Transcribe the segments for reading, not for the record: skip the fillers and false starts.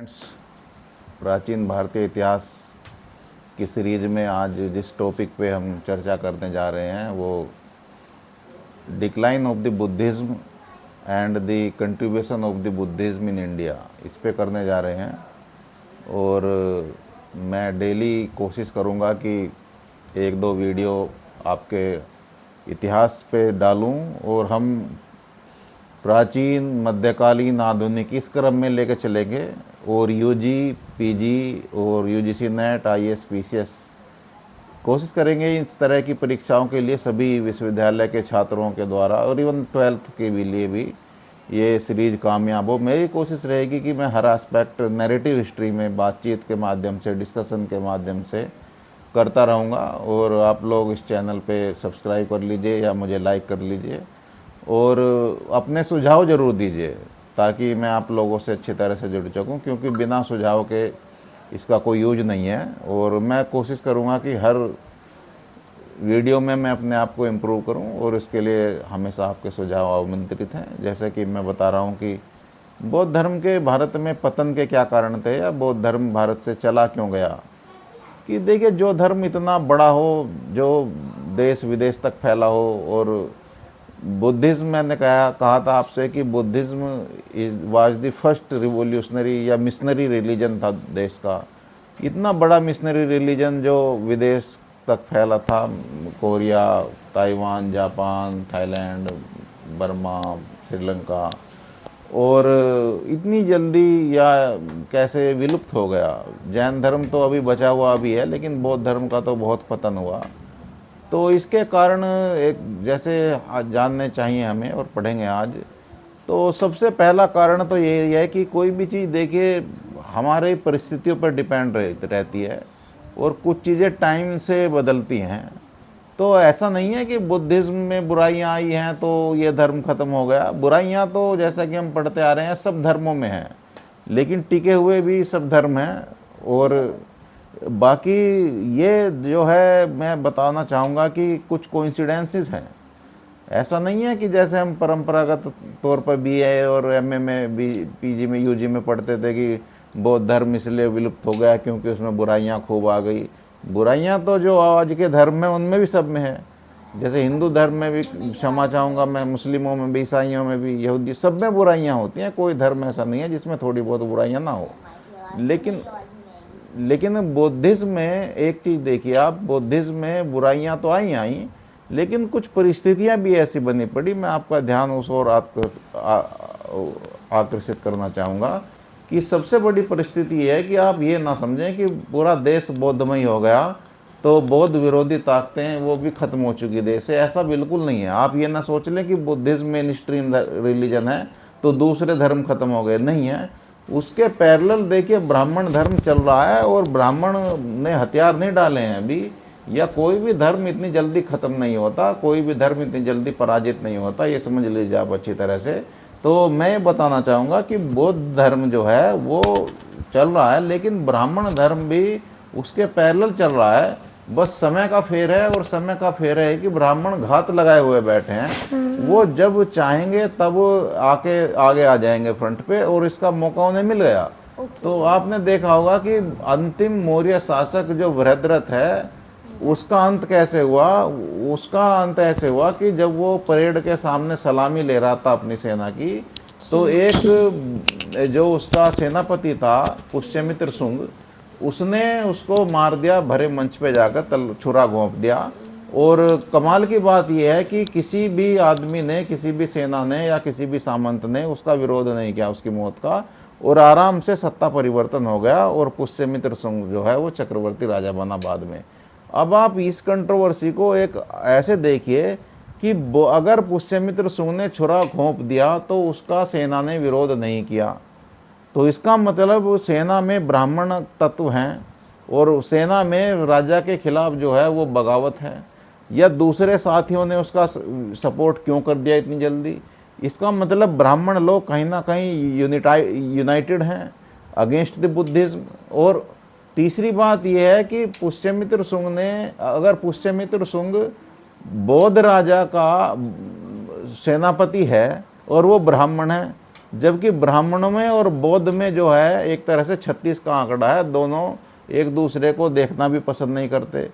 प्राचीन भारतीय इतिहास की सीरीज में आज जिस टॉपिक पे हम चर्चा करने जा रहे हैं वो decline of the Buddhism and the contribution of the Buddhism in India, इस पे करने जा रहे हैं। और मैं डेली कोशिश करूँगा कि एक दो वीडियो आपके इतिहास पे डालूँ और हम प्राचीन, मध्यकालीन, आधुनिक इस क्रम में लेकर चलेंगे। और यूजी, पीजी और यूजीसी नेट, आईएएस, पीसीएस कोशिश करेंगे इस तरह की परीक्षाओं के लिए सभी विश्वविद्यालय के छात्रों के द्वारा, और इवन 12th के लिए भी ये सीरीज कामयाब हो। मेरी कोशिश रहेगी कि मैं हर एस्पेक्ट नैरेटिव हिस्ट्री में बातचीत के माध्यम से, डिस्कशन के माध्यम से करता रहूँगा। और आप लोग इस चैनल पे सब्सक्राइब कर लीजिए या मुझे लाइक कर लीजिए और अपने सुझाव ज़रूर दीजिए ताकि मैं आप लोगों से अच्छी तरह से जुड़ सकूं, क्योंकि बिना सुझाव के इसका कोई यूज नहीं है। और मैं कोशिश करूंगा कि हर वीडियो में मैं अपने आप को इम्प्रूव करूं और इसके लिए हमेशा आपके सुझाव आमंत्रित हैं। जैसे कि मैं बता रहा हूं कि बौद्ध धर्म के भारत में पतन के क्या कारण थे, या बौद्ध धर्म भारत से चला क्यों गया। कि देखिए, जो धर्म इतना बड़ा हो, जो देश विदेश तक फैला हो, और बुद्धिज़्म, मैंने कहा था आपसे कि Buddhism was the first revolutionary या मिशनरी रिलीजन था देश का। इतना बड़ा मिशनरी रिलीजन जो विदेश तक फैला था, Korea, Taiwan, Japan, Thailand, Burma, Sri Lanka, और इतनी जल्दी या कैसे विलुप्त हो गया। जैन धर्म तो अभी बचा हुआ भी है, लेकिन बौद्ध धर्म का तो बहुत पतन हुआ। तो इसके कारण एक जैसे आज जानने चाहिए हमें और पढ़ेंगे आज। तो सबसे पहला कारण तो ये है कि कोई भी चीज़ देखिए हमारे परिस्थितियों पर डिपेंड रहती है और कुछ चीज़ें टाइम से बदलती हैं। तो ऐसा नहीं है कि बुद्धिज़्म में बुराइयां आई हैं तो ये धर्म ख़त्म हो गया। बुराइयां तो जैसा कि हम पढ़ते आ रहे हैं सब धर्मों में हैं, लेकिन टिके हुए भी सब धर्म हैं। और बाकी ये जो है, मैं बताना चाहूँगा कि कुछ कोइंसिडेंसेस हैं। ऐसा नहीं है कि जैसे हम परंपरागत तौर पर बीए और एमए में, पीजी में, यूजी में पढ़ते थे कि बौद्ध धर्म इसलिए विलुप्त हो गया क्योंकि उसमें बुराइयां खूब आ गई। बुराइयां तो जो आज के धर्म में उनमें भी सब में है। जैसे हिंदू धर्म में भी क्षमा चाहूँगा मैं, मुस्लिमों में भी, ईसाइयों में भी, यहूदी, सब में बुराइयाँ होती हैं। कोई धर्म ऐसा नहीं है जिसमें थोड़ी बहुत बुराइयाँ ना हो। लेकिन बुद्धिज़्म में एक चीज़ देखिए आप, बुद्धिज़्म में बुराइयां तो आई, लेकिन कुछ परिस्थितियां भी ऐसी बनी पड़ी। मैं आपका ध्यान उस ओर आकर्षित करना चाहूँगा कि सबसे बड़ी परिस्थिति ये है कि आप ये ना समझें कि पूरा देश बौद्धमय हो गया तो बौद्ध विरोधी ताकतें वो भी ख़त्म हो चुकी देश से। ऐसा बिल्कुल नहीं है। आप ये ना सोच लें कि बुद्धिज़्म मेन स्ट्रीम रिलीजन है तो दूसरे धर्म खत्म हो गए, नहीं है। उसके पैरेलल देखिए ब्राह्मण धर्म चल रहा है और ब्राह्मण ने हथियार नहीं डाले हैं अभी। या कोई भी धर्म इतनी जल्दी ख़त्म नहीं होता, कोई भी धर्म इतनी जल्दी पराजित नहीं होता, ये समझ लीजिए आप अच्छी तरह से। तो मैं ये बताना चाहूँगा कि बौद्ध धर्म जो है वो चल रहा है, लेकिन ब्राह्मण धर्म भी उसके पैरेलल चल रहा है। बस समय का फेर है, और समय का फेर है कि ब्राह्मण घात लगाए हुए बैठे हैं। वो जब चाहेंगे तब आगे आ जाएंगे फ्रंट पे, और इसका मौका उन्हें मिल गया। तो आपने देखा होगा कि अंतिम मौर्य शासक जो वृहद्रथ है, उसका अंत कैसे हुआ। उसका अंत ऐसे हुआ कि जब वो परेड के सामने सलामी ले रहा था अपनी सेना की, तो एक जो उसका सेनापति था पुष्यमित्र शुंग, उसने उसको मार दिया, भरे मंच पे जाकर छुरा घोंप दिया। और कमाल की बात यह है कि किसी भी आदमी ने, किसी भी सेना ने या किसी भी सामंत ने उसका विरोध नहीं किया उसकी मौत का, और आराम से सत्ता परिवर्तन हो गया और पुष्यमित्र शुंग जो है वो चक्रवर्ती राजा बना बाद में। अब आप इस कंट्रोवर्सी को एक ऐसे देखिए कि अगर पुष्यमित्र शुंग ने छुरा घोंप दिया तो उसका सेना ने विरोध नहीं किया, तो इसका मतलब सेना में ब्राह्मण तत्व हैं और सेना में राजा के खिलाफ जो है वो बगावत है। या दूसरे साथियों ने उसका सपोर्ट क्यों कर दिया इतनी जल्दी। इसका मतलब ब्राह्मण लोग कहीं ना कहीं यूनाइटेड हैं अगेंस्ट द बुद्धिज़्म। और तीसरी बात यह है कि पुष्यमित्र शुंग ने, अगर पुष्यमित्र शुंग बौद्ध राजा का सेनापति है और वो ब्राह्मण है, जबकि ब्राह्मणों में और बौद्ध में जो है एक तरह से 36 का आंकड़ा है, दोनों एक दूसरे को देखना भी पसंद नहीं करते।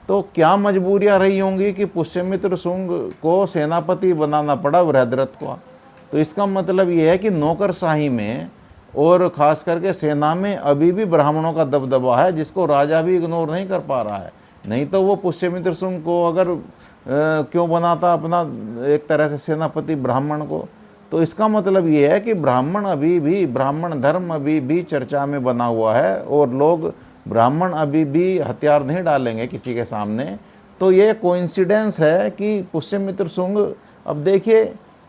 तो क्या मजबूरियां रही होंगी कि पुष्यमित्र शुंग को सेनापति बनाना पड़ा वृहद्रथ को। तो इसका मतलब ये है कि नौकरशाही में और ख़ास करके सेना में अभी भी ब्राह्मणों का दबदबा है, जिसको राजा भी इग्नोर नहीं कर पा रहा है। नहीं तो वो पुष्यमित्र शुंग को अगर क्यों बनाता अपना एक तरह से सेनापति ब्राह्मण को। तो इसका मतलब ये है कि ब्राह्मण अभी भी, ब्राह्मण धर्म अभी भी चर्चा में बना हुआ है और लोग ब्राह्मण अभी भी हथियार नहीं डालेंगे किसी के सामने। तो ये कोइंसिडेंस है कि पुष्यमित्र शुंग, अब देखिए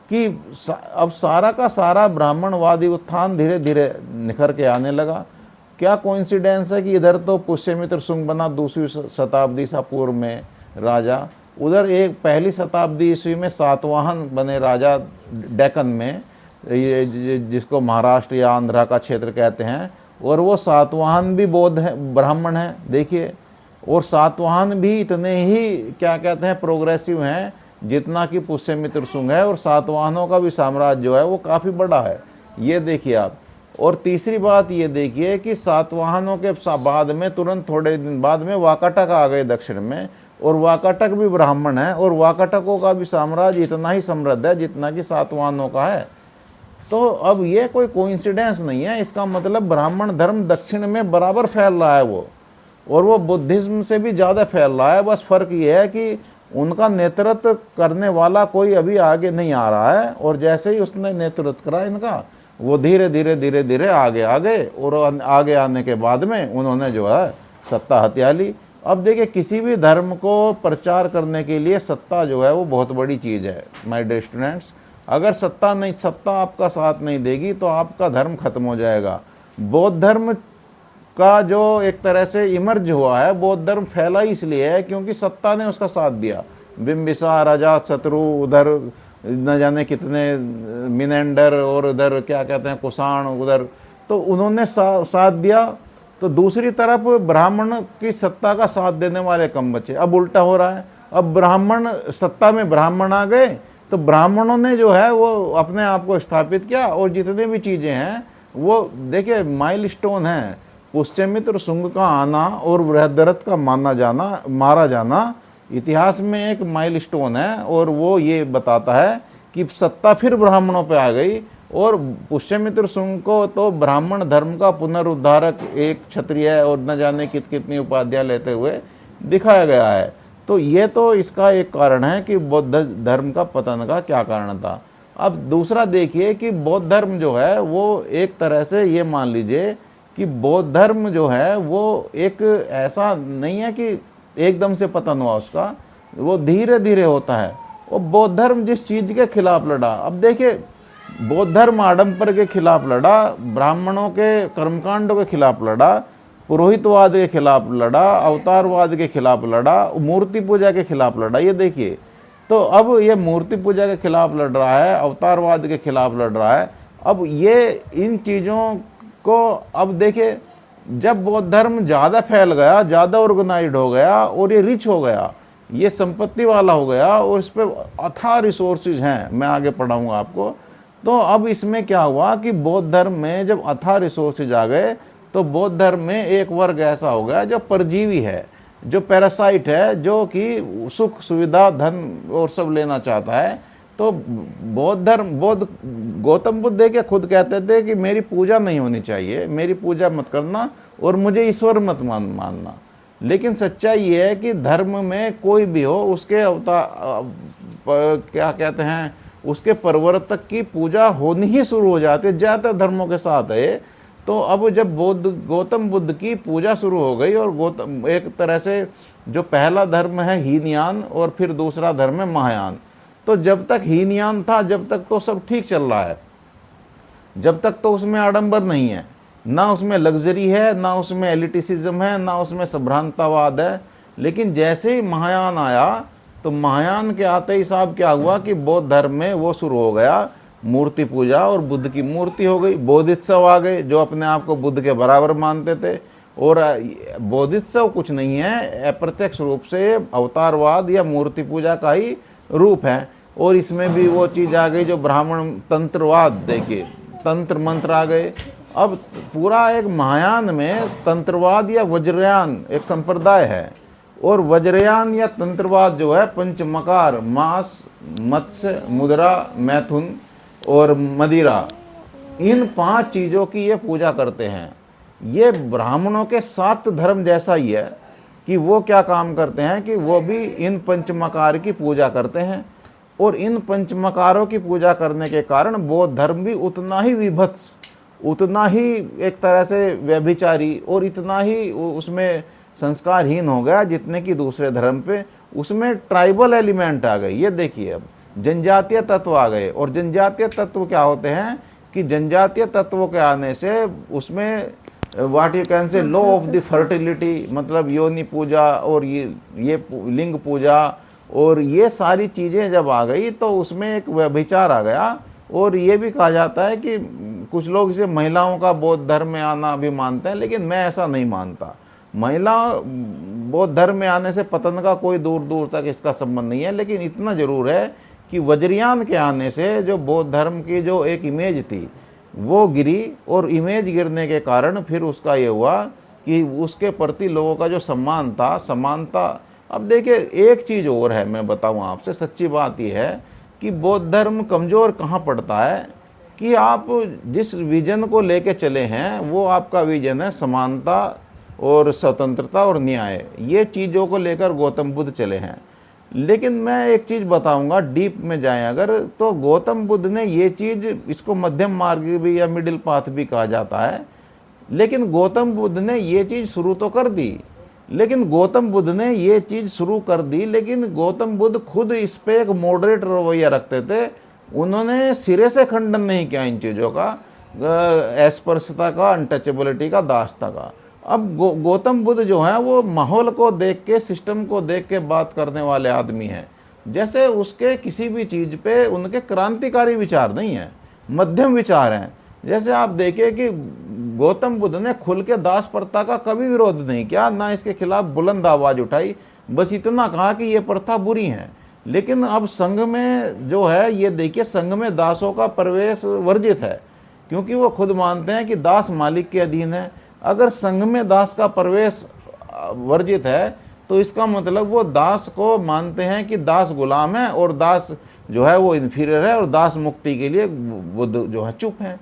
कि अब सारा का सारा ब्राह्मणवादी उत्थान धीरे धीरे निखर के आने लगा। क्या कोइंसिडेंस है कि इधर तो पुष्यमित्र शुंग बना 2वीं शताब्दी सा पूर्व में राजा, उधर एक 1ली शताब्दी ईस्वी में सातवाहन बने राजा डेक्कन में, ये जिसको महाराष्ट्र या आंध्रा का क्षेत्र कहते हैं, और वो सातवाहन भी बौद्ध है, ब्राह्मण है देखिए। और सातवाहन भी इतने ही क्या कहते हैं प्रोग्रेसिव हैं जितना कि पुष्यमित्र शुंग है, और सातवाहनों का भी साम्राज्य जो है वो काफ़ी बड़ा है, ये देखिए आप। और तीसरी बात ये देखिए कि सातवाहनों के बाद में तुरंत थोड़े दिन बाद में वाकाटक आ गए दक्षिण में, और वाकाटक भी ब्राह्मण है, और वाकाटकों का भी साम्राज्य इतना ही समृद्ध है जितना कि सातवाहनों का है। तो अब ये कोई कोइंसिडेंस नहीं है, इसका मतलब ब्राह्मण धर्म दक्षिण में बराबर फैल रहा है वो, और वो बुद्धिज्म से भी ज़्यादा फैल रहा है। बस फ़र्क ये है कि उनका नेतृत्व करने वाला कोई अभी आगे नहीं आ रहा है, और जैसे ही उसने नेतृत्व करा इनका, वो धीरे धीरे आगे आ गए, और आगे आने के बाद में उन्होंने जो है सत्ता हथिया ली। अब देखिए किसी भी धर्म को प्रचार करने के लिए सत्ता जो है वो बहुत बड़ी चीज़ है माय डियर स्टूडेंट्स। अगर सत्ता आपका साथ नहीं देगी तो आपका धर्म खत्म हो जाएगा। बौद्ध धर्म का जो एक तरह से इमर्ज हुआ है, बौद्ध धर्म फैला इसलिए है क्योंकि सत्ता ने उसका साथ दिया। बिम्बिसार, अजातशत्रु, उधर न जाने कितने मिनेंडर, और उधर क्या कहते हैं कुषाण, उधर तो उन्होंने साथ दिया। तो दूसरी तरफ ब्राह्मण की सत्ता का साथ देने वाले कम बचे। अब उल्टा हो रहा है, अब ब्राह्मण सत्ता में ब्राह्मण आ गए तो ब्राह्मणों ने जो है वो अपने आप को स्थापित किया, और जितने भी चीज़ें हैं वो देखिए माइलस्टोन है। पुष्यमित्र शुंग का आना और वृहद्रथ का मारा जाना इतिहास में एक माइलस्टोन है, और वो ये बताता है कि सत्ता फिर ब्राह्मणों पे आ गई। और पुष्यमित्र शुंग को तो ब्राह्मण धर्म का पुनरुद्धारक, एक क्षत्रिय और न जाने कितनी उपाधियां लेते हुए दिखाया गया है। तो ये तो इसका एक कारण है कि बौद्ध धर्म का पतन का क्या कारण था। अब दूसरा देखिए कि बौद्ध धर्म जो है वो एक तरह से ये मान लीजिए कि बौद्ध धर्म जो है वो एक ऐसा नहीं है कि एकदम से पतन हुआ उसका, वो धीरे धीरे होता है। और बौद्ध धर्म जिस चीज़ के खिलाफ लड़ा, अब देखिए बौद्ध धर्म आडंबर के खिलाफ लड़ा, ब्राह्मणों के कर्मकांडों के खिलाफ लड़ा, पुरोहितवाद के खिलाफ लड़ा, अवतारवाद के खिलाफ लड़ा, मूर्ति पूजा के खिलाफ लड़ा। ये देखिए, तो अब ये मूर्ति पूजा के खिलाफ लड़ रहा है, अवतारवाद के खिलाफ लड़ रहा है। अब ये इन चीज़ों को अब देखिए, जब बौद्ध धर्म ज़्यादा फैल गया, ज़्यादा ऑर्गेनाइज्ड हो गया और ये रिच हो गया, ये संपत्ति वाला हो गया, और इस पर अथाह रिसोर्सेज हैं, मैं आगे पढ़ाऊँगा आपको। तो अब इसमें क्या हुआ कि बौद्ध धर्म में जब अथाह रिसोर्सेज आ गए तो बौद्ध धर्म में एक वर्ग ऐसा हो गया जो परजीवी है, जो पैरासाइट है, जो कि सुख सुविधा धन और सब लेना चाहता है। तो बौद्ध गौतम बुद्ध देखिए खुद कहते थे कि मेरी पूजा नहीं होनी चाहिए, मेरी पूजा मत करना और मुझे ईश्वर मत मानना। लेकिन सच्चाई ये है कि धर्म में कोई भी हो, उसके क्या कहते हैं, उसके प्रवर्तक की पूजा होनी ही शुरू हो जाती है। ज़्यादातर धर्मों के साथ है। तो अब जब गौतम बुद्ध की पूजा शुरू हो गई, और गौतम एक तरह से जो पहला धर्म है हीनयान और फिर दूसरा धर्म है महायान। तो जब तक हीनयान था जब तक तो सब ठीक चल रहा है, जब तक तो उसमें आडंबर नहीं है, ना उसमें लग्जरी है, ना उसमें एलिटिसिज्म है, ना उसमें सभ्रांतावाद है। लेकिन जैसे ही महायान आया तो महायान के आते ही साहब क्या हुआ कि बौद्ध धर्म में वो शुरू हो गया मूर्ति पूजा, और बुद्ध की मूर्ति हो गई। बोधित्सव आ गए जो अपने आप को बुद्ध के बराबर मानते थे। और बोधित्सव कुछ नहीं है, अप्रत्यक्ष रूप से अवतारवाद या मूर्ति पूजा का ही रूप है। और इसमें भी वो चीज़ आ गई जो ब्राह्मण तंत्रवाद, देखिए तंत्र मंत्र आ गए। अब पूरा एक महायान में तंत्रवाद या वज्रयान एक संप्रदाय है, और वज्रयान या तंत्रवाद जो है पंचमकार, मांस, मत्स्य, मुद्रा, मैथुन और मदिरा, इन 5 चीज़ों की ये पूजा करते हैं। ये ब्राह्मणों के 7 धर्म जैसा ही है कि वो क्या काम करते हैं कि वो भी इन पंचमकार की पूजा करते हैं, और इन पंचमकारों की पूजा करने के कारण बौद्ध धर्म भी उतना ही विभत्स, उतना ही एक तरह से व्यभिचारी और इतना ही उसमें संस्कारहीन हो गया जितने कि दूसरे धर्म पे उसमें ट्राइबल एलिमेंट आ गए। ये देखिए, अब जनजातीय तत्व आ गए, और जनजातीय तत्व क्या होते हैं कि जनजातीय तत्वों के आने से उसमें what you can say law of the fertility, मतलब योनि पूजा और ये लिंग पूजा और ये सारी चीज़ें जब आ गई तो उसमें एक व्यभिचार आ गया। और ये भी कहा जाता है कि कुछ लोग इसे महिलाओं का बौद्ध धर्म में आना भी मानते हैं, लेकिन मैं ऐसा नहीं मानता। महिला बौद्ध धर्म में आने से पतन का कोई दूर दूर तक इसका संबंध नहीं है, लेकिन इतना ज़रूर है कि वज्रयान के आने से जो बौद्ध धर्म की जो एक इमेज थी वो गिरी, और इमेज गिरने के कारण फिर उसका ये हुआ कि उसके प्रति लोगों का जो सम्मान था, समानता। अब देखिए, एक चीज़ और है, मैं बताऊं आपसे, सच्ची बात यह है कि बौद्ध धर्म कमज़ोर कहाँ पड़ता है कि आप जिस विजन को लेके चले हैं वो आपका विजन है समानता और स्वतंत्रता और न्याय, ये चीज़ों को लेकर गौतम बुद्ध चले हैं। लेकिन मैं एक चीज़ बताऊंगा, डीप में जाएं अगर, तो गौतम बुद्ध ने ये चीज़, इसको मध्यम मार्ग भी या मिडिल पाथ भी कहा जाता है, लेकिन गौतम बुद्ध ने ये चीज़ शुरू तो कर दी, लेकिन गौतम बुद्ध ने ये चीज़ शुरू कर दी, लेकिन गौतम बुद्ध खुद इस पे एक मॉडरेट रवैया रखते थे। उन्होंने सिरे से खंडन नहीं किया इन चीज़ों का, अस्पृश्यता का, अनटचेबिलिटी का, दासता का। अब गौतम बुद्ध जो है वो माहौल को देख के, सिस्टम को देख के बात करने वाले आदमी हैं। जैसे उसके किसी भी चीज़ पे उनके क्रांतिकारी विचार नहीं है, मध्यम विचार हैं। जैसे आप देखिए कि गौतम बुद्ध ने खुल के दास प्रथा का कभी विरोध नहीं किया, ना इसके खिलाफ बुलंद आवाज़ उठाई, बस इतना कहा कि ये प्रथा बुरी है। लेकिन अब संघ में जो है, ये देखिए, संघ में दासों का प्रवेश वर्जित है, क्योंकि वो खुद मानते हैं कि दास मालिक के अधीन है। अगर संघ में दास का प्रवेश वर्जित है तो इसका मतलब वो दास को मानते हैं कि दास गुलाम है और दास जो है वो इन्फीरियर है, और दास मुक्ति के लिए बुद्ध जो है चुप है।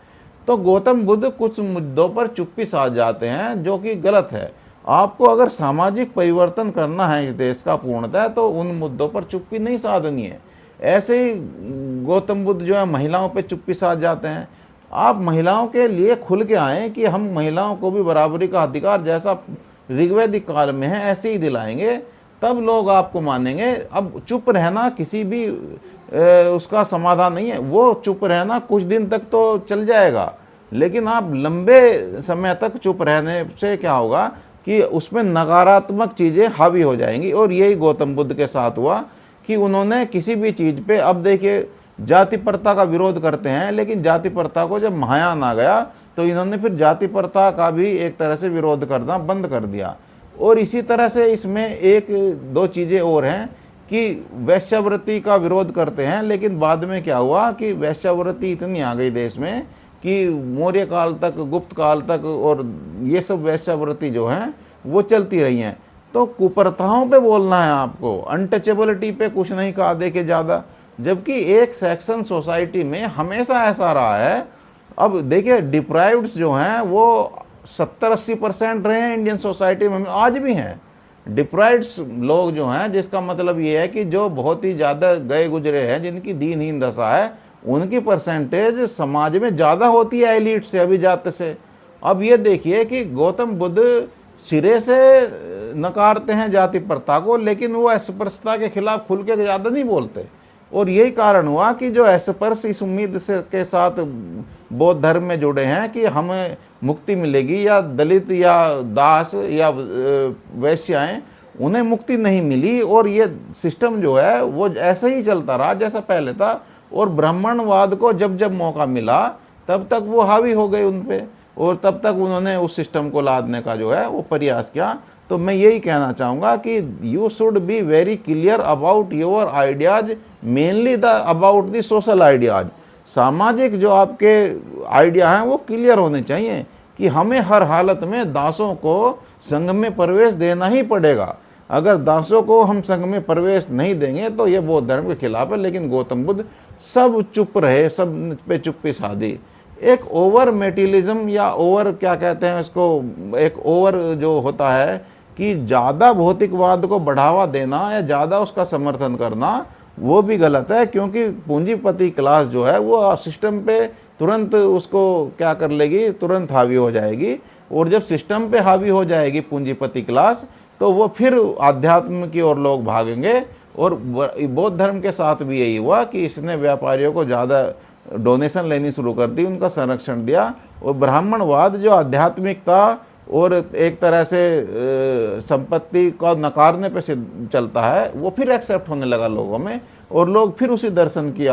तो गौतम बुद्ध कुछ मुद्दों पर चुप्पी साध जाते हैं, जो कि गलत है। आपको अगर सामाजिक परिवर्तन करना है इस देश का पूर्णतः, तो उन मुद्दों पर चुप्पी नहीं साधनी है। ऐसे ही गौतम बुद्ध जो है महिलाओं पे चुप्पी साध जाते हैं। आप महिलाओं के लिए खुल के आएँ कि हम महिलाओं को भी बराबरी का अधिकार जैसा ऋग्वैदिक काल में है ऐसे ही दिलाएंगे, तब लोग आपको मानेंगे। अब चुप रहना किसी भी उसका समाधान नहीं है। वो चुप रहना कुछ दिन तक तो चल जाएगा, लेकिन आप लंबे समय तक चुप रहने से क्या होगा कि उसमें नकारात्मक चीज़ें हावी हो जाएंगी। और यही गौतम बुद्ध के साथ हुआ कि उन्होंने किसी भी चीज़ पे, अब देखिए, जाति प्रथा का विरोध करते हैं, लेकिन जाति प्रथा को जब महायान आ गया तो इन्होंने फिर जाति प्रथा का भी एक तरह से विरोध करना बंद कर दिया। और इसी तरह से इसमें एक दो चीज़ें और हैं कि वैश्यावृत्ति का विरोध करते हैं, लेकिन बाद में क्या हुआ कि वैश्यावृत्ति इतनी आ गई देश में कि मौर्य काल तक, गुप्त काल तक, और ये सब वैश्यावृत्ति जो हैं वो चलती रही हैं। तो कुप्रथाओं पे बोलना है आपको, अनटचेबिलिटी पे कुछ नहीं कहा देखे ज़्यादा, जबकि एक सेक्शन सोसाइटी में हमेशा ऐसा रहा है। अब देखिए, डिप्राइव्ड्स जो हैं वो 70-80% रहे हैं इंडियन सोसाइटी में, आज भी हैं डिप्राइव्ड्स लोग जो हैं, जिसका मतलब ये है कि जो बहुत ही ज़्यादा गए गुजरे हैं, जिनकी दीनहीन दशा है, उनकी परसेंटेज समाज में ज़्यादा होती है एलिट से, अभिजात से। अब ये देखिए कि गौतम बुद्ध सिरे से नकारते हैं जाति प्रथा को, लेकिन वो अस्पृश्यता के खिलाफ खुल के ज़्यादा नहीं बोलते। और यही कारण हुआ कि जो अस्पृश्य इस उम्मीद से के साथ बौद्ध धर्म में जुड़े हैं कि हमें मुक्ति मिलेगी, या दलित या दास या वैश्याएँ, उन्हें मुक्ति नहीं मिली। और ये सिस्टम जो है वो ऐसे ही चलता रहा जैसा पहले था। और ब्राह्मणवाद को जब जब मौका मिला तब तक वो हावी हो गए उन पे, और तब तक उन्होंने उस सिस्टम को लादने का जो है वो प्रयास किया। तो मैं यही कहना चाहूँगा कि you should be very clear about your ideas, mainly about the social ideas. सामाजिक जो आपके आइडिया हैं वो क्लियर होने चाहिए कि हमें हर हालत में दासों को संघ में प्रवेश देना ही पड़ेगा। अगर दासों को हम संघ में प्रवेश नहीं देंगे तो ये बौद्ध धर्म के खिलाफ है। लेकिन गौतम बुद्ध सब चुप रहे, सब पे चुप्पी साधी। एक ओवर मेटीरियलिज्म या ओवर क्या कहते हैं इसको, एक ओवर जो होता है कि ज़्यादा भौतिकवाद को बढ़ावा देना या ज़्यादा उसका समर्थन करना, वो भी गलत है। क्योंकि पूंजीपति क्लास जो है वो सिस्टम पे तुरंत उसको क्या कर लेगी, तुरंत हावी हो जाएगी। और जब सिस्टम पे हावी हो जाएगी पूंजीपति क्लास तो वो फिर आध्यात्म की ओर लोग भागेंगे। और बौद्ध धर्म के साथ भी यही हुआ कि इसने व्यापारियों को ज़्यादा डोनेशन लेनी शुरू कर दी, उनका संरक्षण दिया। और ब्राह्मणवाद जो आध्यात्मिकता और एक तरह से संपत्ति को नकारने पे से चलता है, वो फिर एक्सेप्ट होने लगा लोगों में। और लोग फिर उसी दर्शन की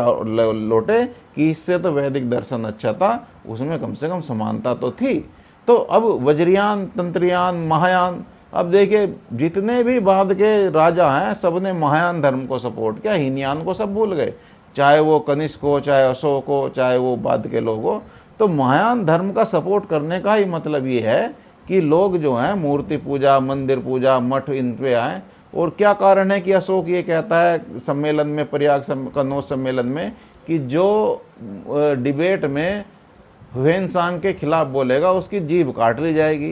लौटे कि इससे तो वैदिक दर्शन अच्छा था, उसमें कम से कम समानता तो थी। तो अब वज्रयान, तंत्रयान, महायान, अब देखिए जितने भी बाद के राजा हैं सबने महायान धर्म को सपोर्ट किया, हीनयान को सब भूल गए। चाहे वो कनिष्क हो, चाहे अशोक हो, चाहे वो बाद के लोग हो। तो महायान धर्म का सपोर्ट करने का ही मतलब ये है कि लोग जो हैं मूर्ति पूजा, मंदिर पूजा, मठ, इन पे आए। और क्या कारण है कि अशोक ये कहता है सम्मेलन में, प्रयाग कनौज सम्मेलन में, कि जो डिबेट में ह्वेनसांग के खिलाफ बोलेगा उसकी जीभ काट ली जाएगी।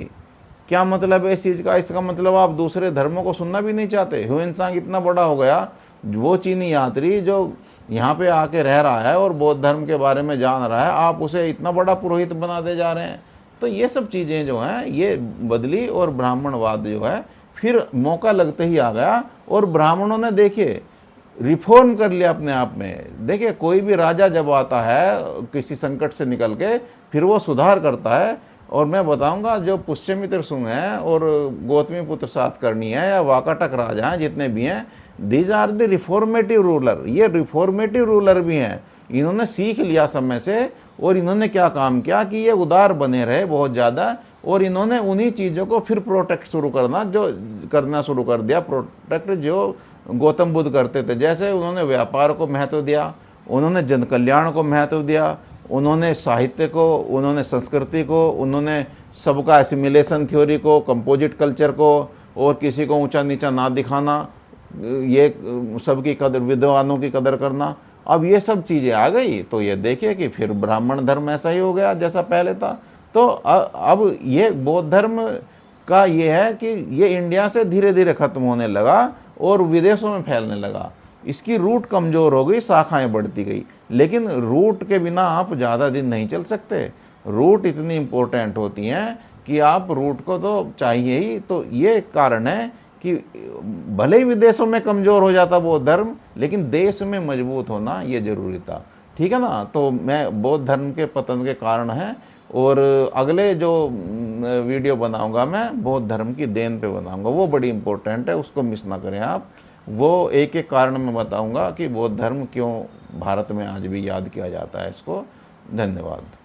क्या मतलब है इस चीज़ का? इसका मतलब आप दूसरे धर्मों को सुनना भी नहीं चाहते। ह्वेनसांग इतना बड़ा हो गया, वो चीनी यात्री जो यहाँ पे आके रह रहा है और बौद्ध धर्म के बारे में जान रहा है, आप उसे इतना बड़ा पुरोहित बना दे जा रहे हैं। तो ये सब चीज़ें जो हैं ये बदली। और ब्राह्मणवाद जो है फिर मौका लगते ही आ गया। और ब्राह्मणों ने देखिए रिफॉर्म कर लिया अपने आप में। देखिए कोई भी राजा जब आता है किसी संकट से निकल के, फिर वो सुधार करता है। और मैं बताऊंगा जो पुष्यमित्र सुंग हैं और गौतमी पुत्र सातकर्णी है या वाकाटक राजा हैं, जितने भी हैं, these are the reformative ruler. ये रिफॉर्मेटिव रूलर भी हैं। इन्होंने सीख लिया समय से। और इन्होंने क्या काम किया कि ये उदार बने रहे बहुत ज़्यादा। और इन्होंने उन्हीं चीज़ों को फिर प्रोटेक्ट शुरू करना शुरू कर दिया, प्रोटेक्ट जो गौतम बुद्ध करते थे। जैसे उन्होंने व्यापार को महत्व दिया, उन्होंने जन कल्याण को महत्व दिया, उन्होंने साहित्य को, उन्होंने संस्कृति को, उन्होंने सबका एसिमिलेशन थ्योरी को, कंपोजिट कल्चर को, और किसी को ऊंचा नीचा ना दिखाना, ये सबकी कदर, विद्वानों की कदर करना। अब ये सब चीज़ें आ गई तो ये देखिए कि फिर ब्राह्मण धर्म ऐसा ही हो गया जैसा पहले था। तो अब ये बौद्ध धर्म का ये है कि ये इंडिया से धीरे धीरे खत्म होने लगा और विदेशों में फैलने लगा। इसकी रूट कमज़ोर हो गई, शाखाएं बढ़ती गई। लेकिन रूट के बिना आप ज़्यादा दिन नहीं चल सकते। रूट इतनी इम्पोर्टेंट होती हैं कि आप रूट को तो चाहिए ही। तो ये कारण है कि भले ही विदेशों में कमज़ोर हो जाता बौद्ध धर्म, लेकिन देश में मजबूत होना ये ज़रूरी था। ठीक है ना। तो मैं बौद्ध धर्म के पतन के कारण हैं। और अगले जो वीडियो बनाऊंगा मैं बौद्ध धर्म की देन पे बनाऊंगा, वो बड़ी इंपॉर्टेंट है, उसको मिस ना करें आप। वो एक एक कारण मैं बताऊंगा कि बौद्ध धर्म क्यों भारत में आज भी याद किया जाता है इसको। धन्यवाद।